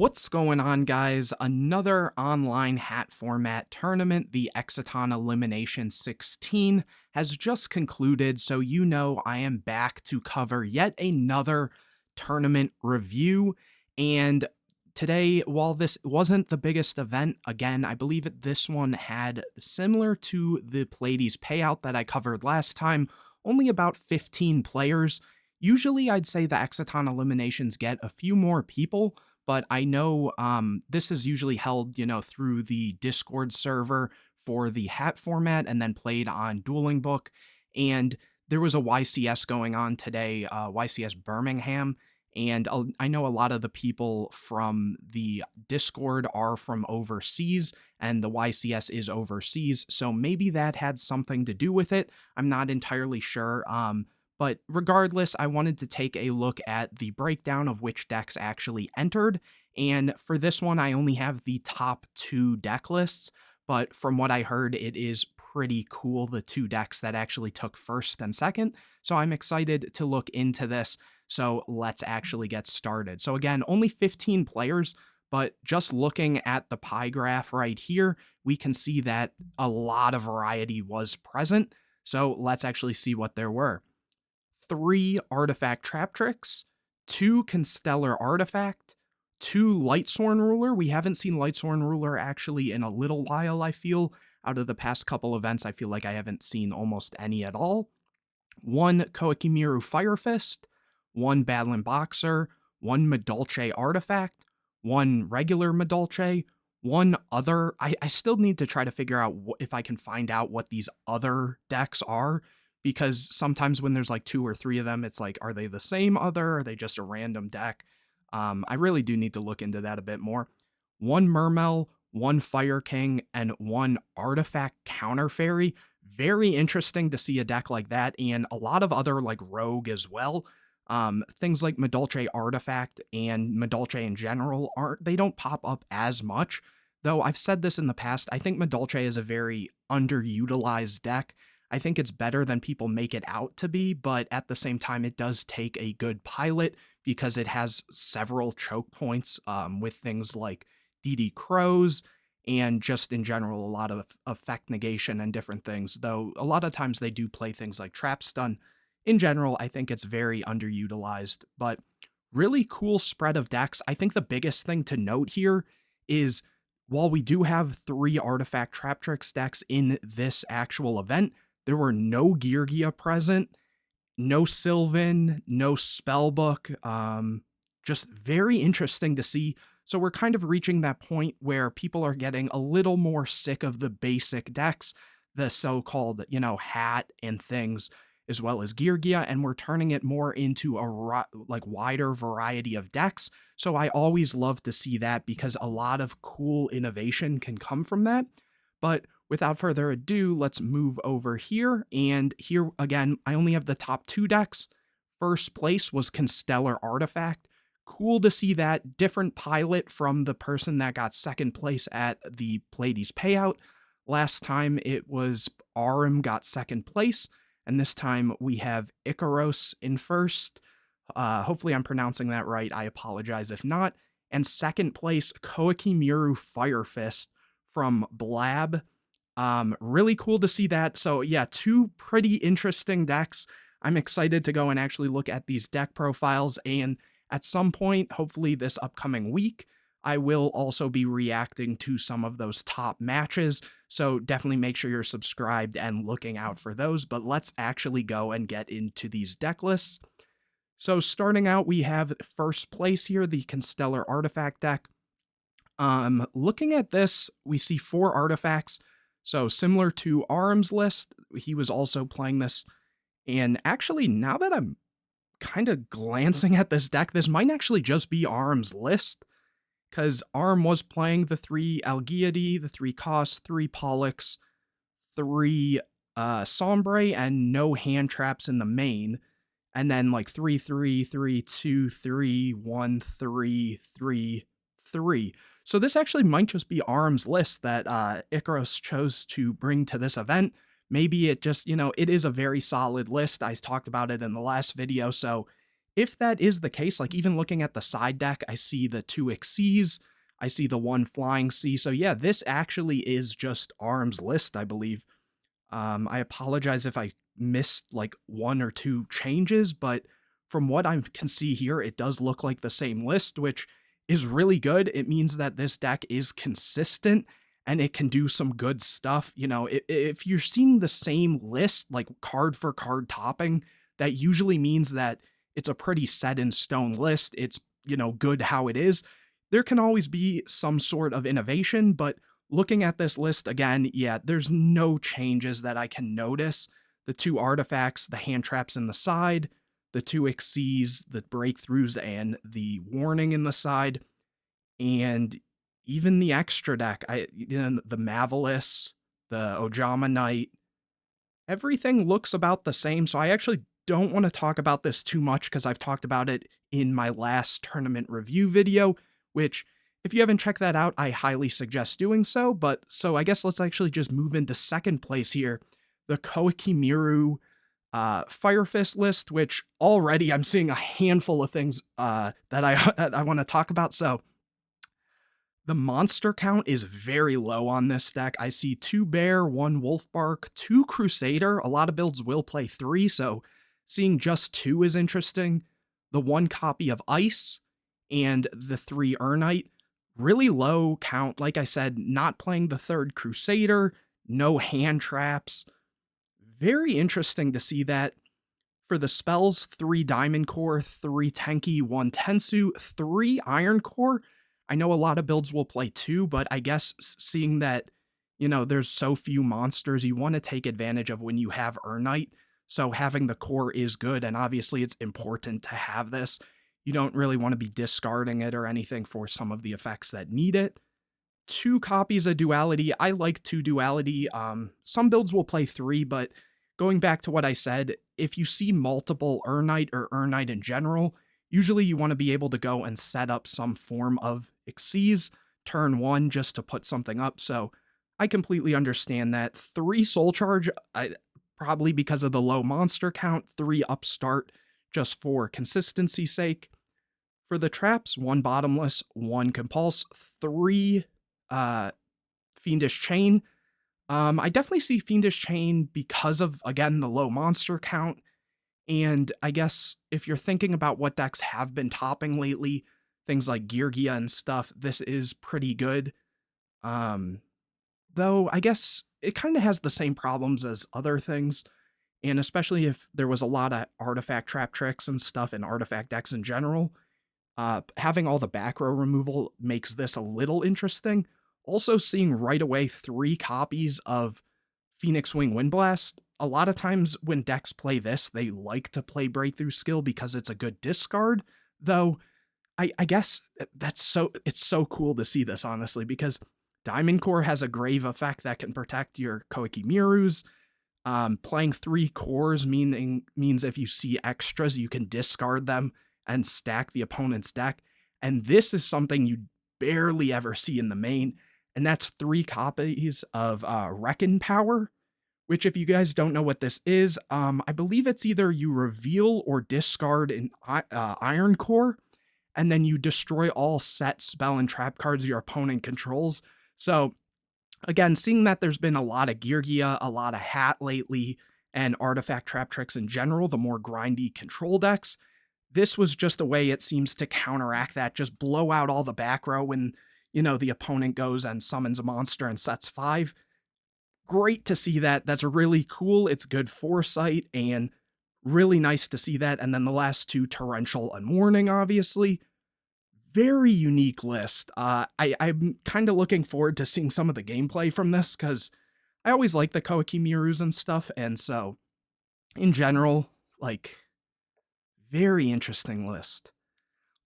What's going on, guys? Another online hat format tournament, the Exciton Elimination 16, has just concluded, so you know I am back to cover yet another tournament review. And today, while this wasn't the biggest event, again, I believe this one had, similar to the Pleiades payout that I covered last time, only about 15 players. Usually, I'd say the Exciton eliminations get a few more people, but I know this is usually held, through the Discord server for the hat format and then played on Dueling Book. And there was a YCS going on today, YCS Birmingham. And I know a lot of the people from the Discord are from overseas, and the YCS is overseas. So maybe that had something to do with it. I'm not entirely sure. But regardless, I wanted to take a look at the breakdown of which decks actually entered. And for this one, I only have the top 2 deck lists. But from what I heard, it is pretty cool, the 2 decks that actually took first and second. So I'm excited to look into this. So let's actually get started. So again, only 15 players, but just looking at the pie graph right here, we can see that a lot of variety was present. So let's actually see what there were. 3 Artifact Trap Tricks, 2 Constellar Artifact, 2 Lightsworn Ruler. We haven't seen Lightsworn Ruler actually in a little while, I feel. Out of the past couple events, I feel like I haven't seen almost any at all. 1 Koikimiru Fire Fist, 1 Battling Boxer, 1 Madolche Artifact, 1 regular Madolche, 1 other. I still need to try to figure out if I can find out what these other decks are, because sometimes when there's like 2 or 3 of them, it's like, are they the same other? Are they just a random deck? I really do need to look into that a bit more. 1 Mermail, 1 Fire King, and 1 Artifact Counter Fairy. Very interesting to see a deck like that, and a lot of other like Rogue as well. Things like Madolche Artifact and Madolche in general they don't pop up as much. Though I've said this in the past, I think Madolche is a very underutilized deck. I think it's better than people make it out to be, but at the same time, it does take a good pilot because it has several choke points with things like DD Crows and just in general a lot of effect negation and different things, though a lot of times they do play things like Trap Stun. In general, I think it's very underutilized, but really cool spread of decks. I think the biggest thing to note here is while we do have 3 Artifact Trap Tricks decks in this actual event, there were no Geargia present, no Sylvan, no Spellbook. Just very interesting to see. So we're kind of reaching that point where people are getting a little more sick of the basic decks, the so-called, hat and things, as well as Geargia, and we're turning it more into a wider variety of decks. So I always love to see that because a lot of cool innovation can come from that. But without further ado, let's move over here. And here, again, I only have the top 2 decks. First place was Constellar Artifact. Cool to see that. Different pilot from the person that got second place at the Pleiades payout. Last time it was Arum got second place. And this time we have Icaros in first. Hopefully I'm pronouncing that right. I apologize if not. And second place, Koikimiru Fire Fist from Blab. Really cool to see that. So yeah, 2 pretty interesting decks. I'm excited to go and actually look at these deck profiles, and at some point, hopefully this upcoming week, I will also be reacting to some of those top matches. So definitely make sure you're subscribed and looking out for those. But let's actually go and get into these deck lists. So starting out, we have first place here, the Constellar Artifact deck. Looking at this, we see 4 artifacts. So similar to Arm's list, he was also playing this. And actually, now that I'm kind of glancing at this deck, this might actually just be Arm's list, because Arm was playing the 3 Algiady, the 3 Cost, 3 Pollux, 3 Sombre, and no hand traps in the main. And then like 3, 3, 3, 2, 3, 1, 3, 3, 3. So this actually might just be Arm's list that Icaros chose to bring to this event. Maybe it just, it is a very solid list. I talked about it in the last video, so If that is the case, like even looking at the side deck, I see the 2 Xyz, I see the 1 Flying Sea. So yeah, this actually is just Arm's list, I believe. I apologize if I missed like 1 or 2 changes, but from what I can see here, it does look like the same list, which is really good. It means that this deck is consistent and it can do some good stuff. You know, if you're seeing the same list, like card for card topping, that usually means that it's a pretty set in stone list. It's, you know, good how it is. There can always be some sort of innovation, but looking at this list again, yeah, there's no changes that I can notice. The 2 artifacts, the hand traps in the side, the 2 Xyz, the breakthroughs, and the warning in the side, and even the extra deck, the Mavelis, the Ojama Knight, everything looks about the same. So I actually don't want to talk about this too much because I've talked about it in my last tournament review video, which if you haven't checked that out, I highly suggest doing so. But so I guess let's actually just move into second place here. The Koikimiru Fire Fist list, which already I'm seeing a handful of things that I want to talk about. So the monster count is very low on this deck. I see 2 Bear, 1 Wolfbark, 2 Crusader. A lot of builds will play 3, so seeing just 2 is interesting. The 1 copy of Ice and the 3 Urnite. Really low count. Like I said, not playing the 3rd Crusader, no hand traps. Very interesting to see that. For the spells, 3 Diamond Core, 3 Tenki, 1 Tensu, 3 Iron Core. I know a lot of builds will play 2, but I guess seeing that, you know, there's so few monsters, you want to take advantage of when you have Urnite. So having the core is good, and obviously it's important to have this. You don't really want to be discarding it or anything for some of the effects that need it. 2 copies of Duality. I like 2 Duality. Some builds will play 3, but going back to what I said, if you see multiple Urnite or Urnite in general, usually you want to be able to go and set up some form of Xyz turn 1 just to put something up. So I completely understand that. 3 Soul Charge, probably because of the low monster count. 3 Upstart just for consistency's sake. For the traps, 1 Bottomless, 1 Compulse, 3 Fiendish Chain. I definitely see Fiendish Chain because of, again, the low monster count. And I guess if you're thinking about what decks have been topping lately, things like Geargia and stuff, this is pretty good. Though I guess it kind of has the same problems as other things. And especially if there was a lot of artifact trap tricks and stuff in artifact decks in general, having all the back row removal makes this a little interesting. Also, seeing right away 3 copies of Phoenix Wing Windblast. A lot of times when decks play this, they like to play Breakthrough Skill because it's a good discard. Though, I guess it's so cool to see this, honestly, because Diamond Core has a grave effect that can protect your Koikimirus. Playing 3 cores means if you see extras, you can discard them and stack the opponent's deck. And this is something you barely ever see in the main, and that's 3 copies of Reckon Power, which if you guys don't know what this is, I believe it's either you reveal or discard an Iron Core, and then you destroy all set spell and trap cards your opponent controls. So again, seeing that there's been a lot of Geargia, a lot of H.A.T lately, and artifact trap tricks in general, the more grindy control decks, this was just a way it seems to counteract that. Just blow out all the back row when, you know, the opponent goes and summons a monster and sets 5. Great to see that. That's really cool. It's good foresight and really nice to see that. And then the last 2, Torrential and Warning, obviously. Very unique list. I'm kind of looking forward to seeing some of the gameplay from this because I always like the Koikimirus and stuff. And so, in general, like, very interesting list.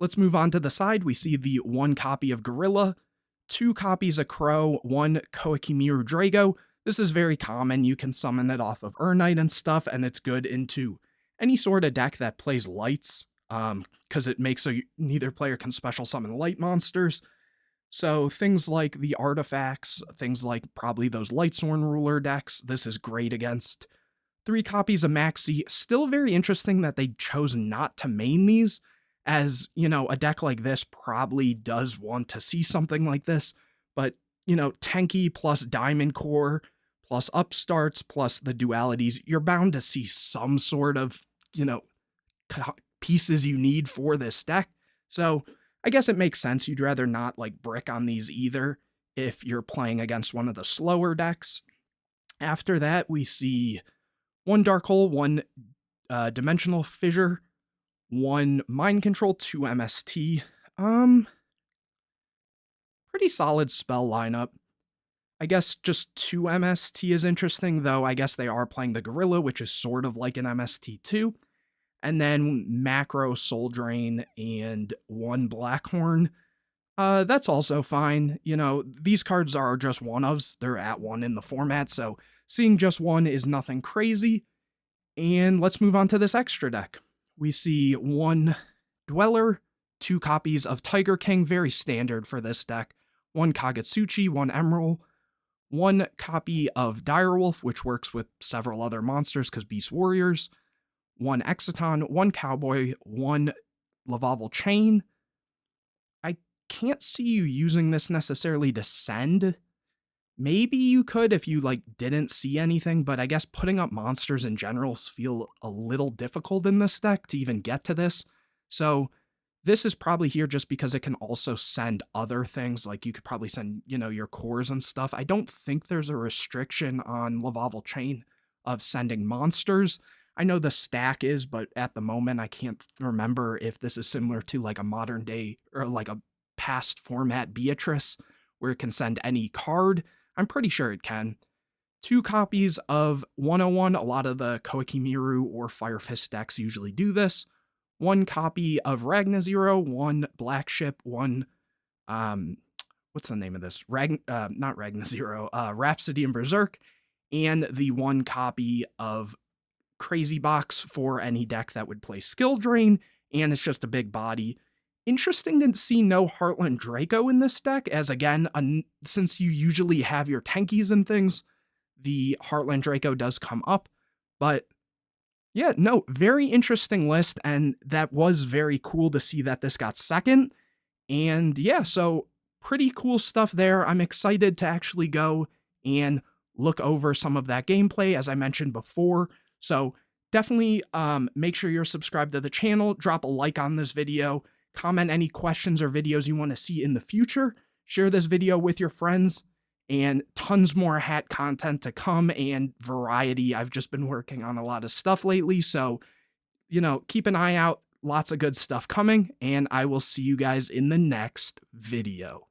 Let's move on to the side. We see the 1 copy of Gorilla, 2 copies of Crow, 1 Koikimiru Drago. This is very common. You can summon it off of Urnite and stuff, and it's good into any sort of deck that plays lights, because it makes so neither player can special summon light monsters. So things like the artifacts, things like probably those Lightsworn ruler decks, this is great against. 3 copies of Maxi. Still very interesting that they chose not to main these, as, a deck like this probably does want to see something like this. But, Tenki plus Diamond Core plus Upstarts plus the dualities, you're bound to see some sort of, pieces you need for this deck. So I guess it makes sense. You'd rather not like brick on these either if you're playing against one of the slower decks. After that, we see 1 Dark Hole, 1 Dimensional Fissure, 1 Mind Control, 2 MST. Pretty solid spell lineup. I guess just 2 MST is interesting, though I guess they are playing the Gorilla, which is sort of like an MST too. And then Macro, Soul Drain, and 1 Blackhorn. That's also fine. These cards are just one-ofs. They're at 1 in the format, so seeing just 1 is nothing crazy. And let's move on to this extra deck. We see 1 Dweller, 2 copies of Tiger King, very standard for this deck, 1 Kagetsuchi, 1 Emerald, 1 copy of Direwolf, which works with several other monsters because Beast Warriors, 1 Exciton, 1 Cowboy, 1 Lavalval Chain. I can't see you using this necessarily to send. Maybe you could if you didn't see anything, but I guess putting up monsters in general feel a little difficult in this deck to even get to this. So this is probably here just because it can also send other things, like you could probably send, your cores and stuff. I don't think there's a restriction on Lavalval Chain of sending monsters. I know the stack is, but at the moment I can't remember if this is similar to like a modern day or like a past format Beatrice where it can send any card. I'm pretty sure it can. 2 copies of 101. A lot of the Koikimiru or Fire Fist decks usually do this. 1 copy of Ragnazero, 1 Black Ship, 1 what's the name of this? Not Ragnazero, Rhapsody and Berserk, and the 1 copy of Crazy Box for any deck that would play Skill Drain, and it's just a big body. Interesting to see no Heartland Draco in this deck, as again, since you usually have your Tenkis and things, the Heartland Draco does come up. But yeah, no, very interesting list, and that was very cool to see that this got second. And yeah, so pretty cool stuff there. I'm excited to actually go and look over some of that gameplay, as I mentioned before. So definitely make sure you're subscribed to the channel, drop a like on this video, comment any questions or videos you want to see in the future, share this video with your friends, and tons more hat content to come and variety. I've just been working on a lot of stuff lately, so, keep an eye out. Lots of good stuff coming, and I will see you guys in the next video.